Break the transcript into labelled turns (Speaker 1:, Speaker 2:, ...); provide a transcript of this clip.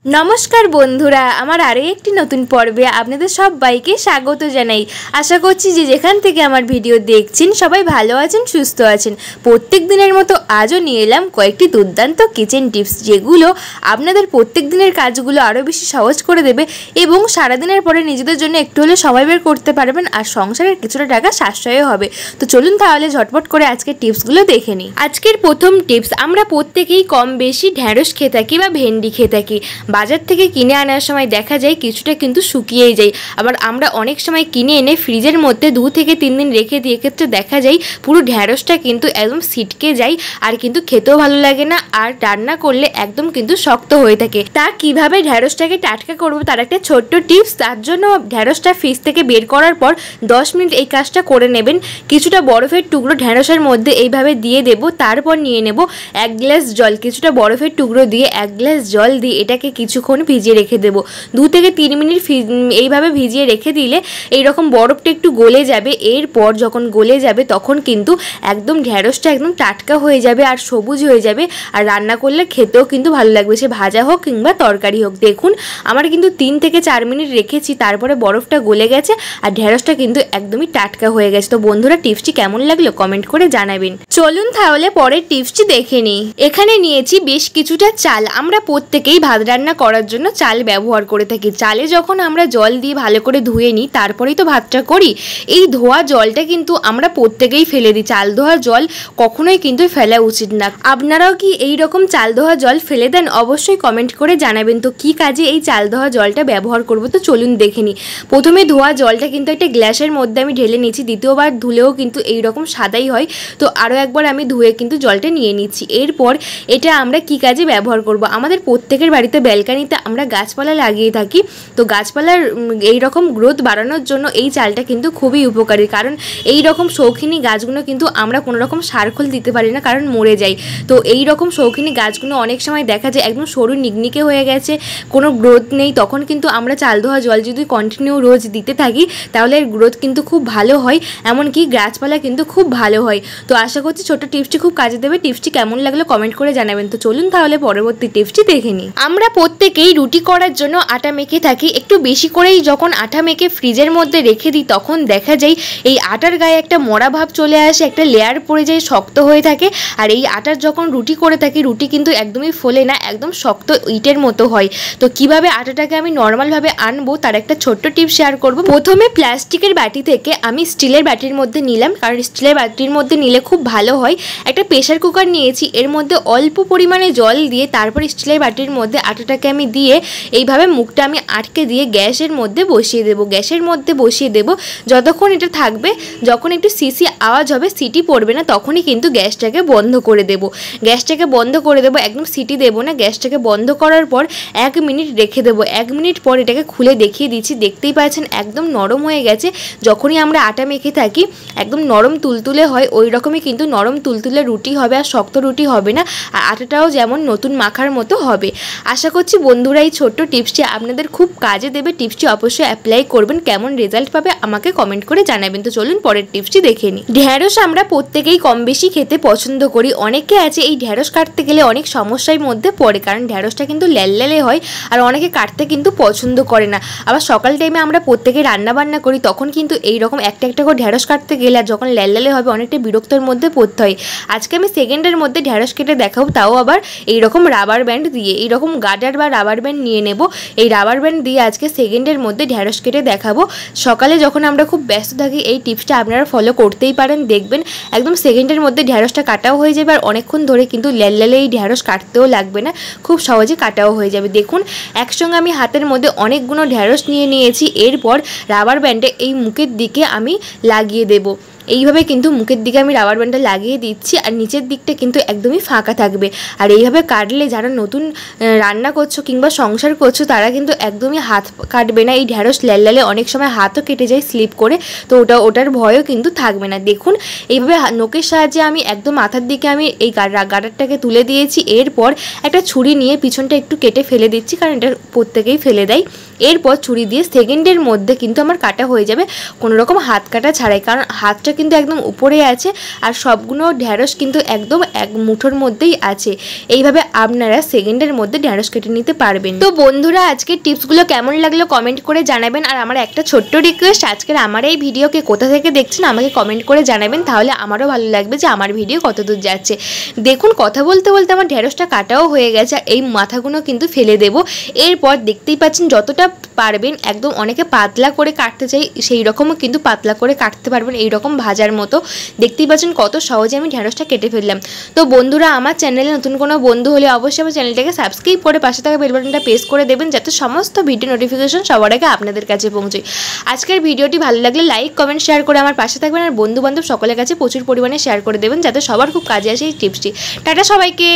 Speaker 1: নমস্কার বন্ধুরা, আমার আরও একটি নতুন পর্বে আপনাদের সবাইকে স্বাগত জানাই। আশা করছি যে যেখান থেকে আমার ভিডিও দেখছেন সবাই ভালো আছেন, সুস্থ আছেন। প্রত্যেক দিনের মতো আজও নিয়ে এলাম কয়েকটি দুর্দান্ত কিচেন টিপস, যেগুলো আপনাদের প্রত্যেক দিনের কাজগুলো আরও বেশি সহজ করে দেবে এবং সারাদিনের পরে নিজেদের জন্য একটু হলে সময় বের করতে পারবেন আর সংসারের কিছুটা টাকা সাশ্রয়ও হবে। তো চলুন তাহলে ঝটপট করে আজকের টিপসগুলো দেখে নিই। আজকের প্রথম টিপস, আমরা প্রত্যেকেই কম বেশি ঢ্যাঁড়স খেয়ে থাকি বা ভেন্ডি খেয়ে থাকি। বাজার থেকে কিনে আনার সময় দেখা যায় কিছুটা কিন্তু শুকিয়েই যায়, আবার আমরা অনেক সময় কিনে এনে ফ্রিজের মধ্যে 2 থেকে 3 দিন রেখে দিয়ে ক্ষেত্রে দেখা যায় পুরো ঢ্যাঁড়সটা কিন্তু একদম ছিটকে যায় আর কিন্তু খেতেও ভালো লাগে না, আর রান্না করলে একদম কিন্তু শক্ত হয়ে থাকে। তা কিভাবে ঢ্যাঁড়সটাকে টাটকা করবো তার একটা ছোট্ট টিপস। তার জন্য ঢ্যাঁড়সটা ফ্রিজ থেকে বের করার পর 10 মিনিট এই কাজটা করে নেবেন। কিছুটা বরফের টুকরো ঢ্যাঁড়সের মধ্যে এইভাবে দিয়ে দেব, তারপর নিয়ে নেব 1 গ্লাস জল। কিছুটা বরফের টুকরো দিয়ে 1 গ্লাস জল দিয়ে এটাকে কিছুক্ষণ ভিজিয়ে রেখে দেবো। 2 থেকে 3 মিনিট এইভাবে ভিজিয়ে রেখে দিলে এইরকম বরফটা একটু গলে যাবে। এরপর যখন গলে যাবে তখন কিন্তু একদম ঢ্যাঁড়সটা একদম টাটকা হয়ে যাবে আর সবুজ হয়ে যাবে, আর রান্না করলে খেতেও কিন্তু ভালো লাগবে, সে ভাজা হোক কিংবা তরকারি হোক। দেখুন আমার কিন্তু 3 থেকে 4 মিনিট রেখেছি, তারপরে বরফটা গলে গেছে আর ঢ্যাঁড়সটা কিন্তু একদমই টাটকা হয়ে গেছে। তো বন্ধুরা, টিপসটি কেমন লাগলো কমেন্ট করে জানাবেন। চলুন তাহলে পরের টিপসটি দেখে নিই। এখানে নিয়েছি বেশ কিছুটা চাল। আমরা প্রত্যেকেই ভাত রান্না করার জন্য চাল ব্যবহার করে থাকি। চালে যখন আমরা জল দিয়ে ভালো করে ধুয়ে নিই তারপরেই তো ভাতটা করি। এই ধোয়া জলটা কিন্তু আমরা প্রত্যেকেই ফেলে দিই। চাল ধোয়া জল কখনোই কিন্তু ফেলা উচিত না। আপনারাও কি এই রকম চাল ধোয়া জল ফেলে দেন? অবশ্যই কমেন্ট করে জানাবেন। তো কি কাজে এই চাল ধোয়া জলটা ব্যবহার করব তো চলুন দেখে নিই। প্রথমে ধোয়া জলটা কিন্তু একটা গ্লাসের মধ্যে আমি ঢেলে নিচ্ছি। দ্বিতীয়বার ধুলেও কিন্তু এই রকম সাদাই হয়, তো আরও একবার আমি ধুয়ে কিন্তু জলটা নিয়ে নিচ্ছি। এরপর এটা আমরা কি কাজে ব্যবহার করব? আমাদের প্রত্যেকের বাড়িতে ব্যালকানিতে আমরা গাছপালা লাগিয়ে থাকি। তো গাছপালার এই রকম গ্রোথ বাড়ানোর জন্য এই চালটা কিন্তু খুবই উপকারী, কারণ এই রকম শৌখিনী গাছগুলো কিন্তু আমরা কোনো রকম সারখোল দিতে পারি না, কারণ মরে যায়। তো এই রকম শৌখিনী গাছগুলো অনেক সময় দেখা যায় একদম সরু নিকনিকে হয়ে গেছে, কোনো গ্রোথ নেই, তখন কিন্তু আমরা চাল ধোয়া জল যদি কন্টিনিউ রোজ দিতে থাকি তাহলে এর গ্রোথ কিন্তু খুব ভালো হয়, এমনকি গাছপালা কিন্তু খুব ভালো হয়। তো আশা করছি ছোটো টিপসটি খুব কাজে দেবে। টিপসটি কেমন লাগলো কমেন্ট করে জানাবেন। তো চলুন তাহলে পরবর্তী টিপসটি দেখে নিই। আমরা প্রত্যেকেই রুটি করার জন্য আটা মেখে থাকি। একটু বেশি করেই যখন আটা মেখে ফ্রিজের মধ্যে রেখে দিই তখন দেখা যায় এই আটার গায়ে একটা মরা ভাব চলে আসে, একটা লেয়ার পড়ে যায়, শক্ত হয়ে থাকে। আর এই আটার যখন রুটি করে থাকি রুটি কিন্তু একদমই ফোলে না, একদম শক্ত ইটের মতো হয়। তো কিভাবে আটাটাকে আমি নর্মালভাবে আনবো তার একটা ছোট্ট টিপস শেয়ার করব। প্রথমে প্লাস্টিকের বাটি থেকে আমি স্টিলের বাটির মধ্যে নিলাম, কারণ স্টিলের বাটির মধ্যে নিলে খুব ভালো হয়। একটা প্রেশার কুকার নিয়েছি, এর মধ্যে অল্প পরিমাণে জল দিয়ে তারপর স্টিলের বাটির মধ্যে আটাটাকে আমি দিয়ে এইভাবে মুখটা আমি আটকে দিয়ে গ্যাসের মধ্যে বসিয়ে দেবো। গ্যাসের মধ্যে বসিয়ে দেবো যতক্ষণ এটা থাকবে, যখন একটু সিসি আওয়াজ হবে, সিটি পড়বে না, তখনই কিন্তু গ্যাসটাকে বন্ধ করে দেবো। গ্যাসটাকে বন্ধ করে দেবো, একদম সিটি দেবো না। গ্যাসটাকে বন্ধ করার পর 1 মিনিট রেখে দেবো। 1 মিনিট পর এটাকে খুলে দেখিয়ে দিচ্ছি। দেখতেই পাচ্ছেন একদম নরম হয়ে গেছে। যখনই আমরা আটা মেখে থাকি একদম নরম তুলতুলে হয়, ওই রকমই কিন্তু নরম তুলতুলে রুটি হবে, আর শক্ত রুটি হবে না, আর আটাটাও যেমন নতুন মাখার মতো হবে। আশা করছি বন্ধুরা এই ছোট্ট টিপসটি আপনাদের খুব কাজে দেবে। টিপসটি অবশ্যই অ্যাপ্লাই করবেন, কেমন রেজাল্ট পাবে আমাকে কমেন্ট করে জানাবেন। তো চলুন পরের টিপসটি দেখে নিই। ঢ্যাঁড়স আমরা প্রত্যেকেই কম বেশি খেতে পছন্দ করি। অনেকে আছে এই ঢ্যাঁড়স কাটতে গেলে অনেক সমস্যার মধ্যে পড়ে, কারণ ঢ্যাঁড়সটা কিন্তু ল্যালল্যালে হয় আর অনেকে কাটতে কিন্তু পছন্দ করে না। আবার সকাল টাইমে আমরা প্রত্যেকে রান্না বান্না করি, তখন কিন্তু এইরকম একটা একটা করে ঢ্যাঁড়স কাটতে গেলে আর যখন ল্যালল্যালে হবে অনেকটা বিরক্তের মধ্যে পড়তে হয়। আজকে আমি সেকেন্ডের মধ্যে ঢ্যাঁড়স কেটে দেখাবো, তাও আবার এইরকম রাবার ব্যান্ড দিয়ে। এইরকম গার্ডার বা রাবার ব্যান্ড নিয়ে নেব। এই রাবার ব্যান্ড দিয়ে আজকে সেকেন্ডের মধ্যে ঢ্যাঁড়স কেটে দেখাবো। সকালে যখন আমরা খুব ব্যস্ত থাকি এই টিপসটা আপনারা ফলো করতেই পারেন, দেখবেন একদম সেকেন্ডের মধ্যে ঢ্যাঁড়সটা কাটাও হয়ে যাবে, আর অনেকক্ষণ ধরে কিন্তু ল্যালল্যালে এই ঢ্যাঁড়স কাটতেও লাগবে না, খুব সহজে কাটাও হয়ে যাবে। দেখুন একসঙ্গে আমি হাতের মধ্যে অনেকগুলো ঢ্যাঁড়স নিয়ে নিয়েছি। এরপর রাবার ব্যান্ডে এই মুখের দিকে আমি লাগিয়ে দেব। এইভাবে কিন্তু মুখের দিকে আমি রাবার ব্যান্ডটা লাগিয়ে দিচ্ছি, আর নিচের দিকটা কিন্তু একদমই ফাঁকা থাকবে। আর এইভাবে কাটলে যারা নতুন রান্না করছো কিংবা সংসার করছো তারা কিন্তু একদমই হাত কাটবে না। এই ঢ্যাঁড়স ল্যালল্যালে অনেক সময় হাতও কেটে যায় স্লিপ করে, তো ওটার ভয়ও কিন্তু থাকবে না। দেখুন এইভাবে নোকের সাহায্যে আমি একদম মাথার দিকে আমি এই গার্ডারটাকে তুলে দিয়েছি। এরপর একটা ছুরি নিয়ে পিছনটা একটু কেটে ফেলে দিচ্ছি, কারণ এটা প্রত্যেকেই ফেলে দেয়। এরপর ছুরি দিয়ে সেকেন্ডের মধ্যে কিন্তু আমার কাটা হয়ে যাবে, কোনো রকম হাত কাটা ছাড়াই, কারণ হাতটা কিন্তু একদম উপরে আছে আর সবগুলো ঢ্যাঁড়স কিন্তু একদম এক মুঠোর মধ্যেই আছে। এইভাবে আপনারা সেকেন্ডের মধ্যে ঢ্যাঁড়স কেটে নিতে পারবেন। তো বন্ধুরা আজকের টিপসগুলো কেমন লাগলো কমেন্ট করে জানাবেন। আর আমার একটা ছোট্ট রিকোয়েস্ট, আজকের আমার এই ভিডিওকে কোথা থেকে দেখছেন আমাকে কমেন্ট করে জানাবেন, তাহলে আমারও ভালো লাগবে যে আমার ভিডিও কত দূর যাচ্ছে। দেখুন কথা বলতে বলতে আমার ঢ্যাঁড়সটা কাটাও হয়ে গেছে। এই মাথাগুলো কিন্তু ফেলে দেবো। এরপর দেখতেই পাচ্ছেন যতটা পারবেন একদম, অনেকে পাতলা করে কাটতে চাই সেই রকমও কিন্তু পাতলা করে কাটতে পারবেন, এইরকম ভাজার মতো। দেখতেই পাচ্ছেন কত সহজে আমি ঢ্যাঁড়সটা কেটে ফেললাম। তো বন্ধুরা আমার চ্যানেলে নতুন কোনো বন্ধু হলে অবশ্যই আমার চ্যানেলটাকে সাবস্ক্রাইব করে পাশে থাকা বেল বাটনটা প্রেস করে দেবেন, যাতে সমস্ত ভিডিও নোটিফিকেশন সবার আগে আপনাদের কাছে পৌঁছয়। আজকের ভিডিওটি ভালো লাগলে লাইক কমেন্ট শেয়ার করে আমার পাশে থাকবেন, আর বন্ধু বান্ধব সকলের কাছে প্রচুর পরিমাণে শেয়ার করে দেবেন, যাতে সবার খুব কাজে আসে এই টিপসটি। টাটা সবাইকে।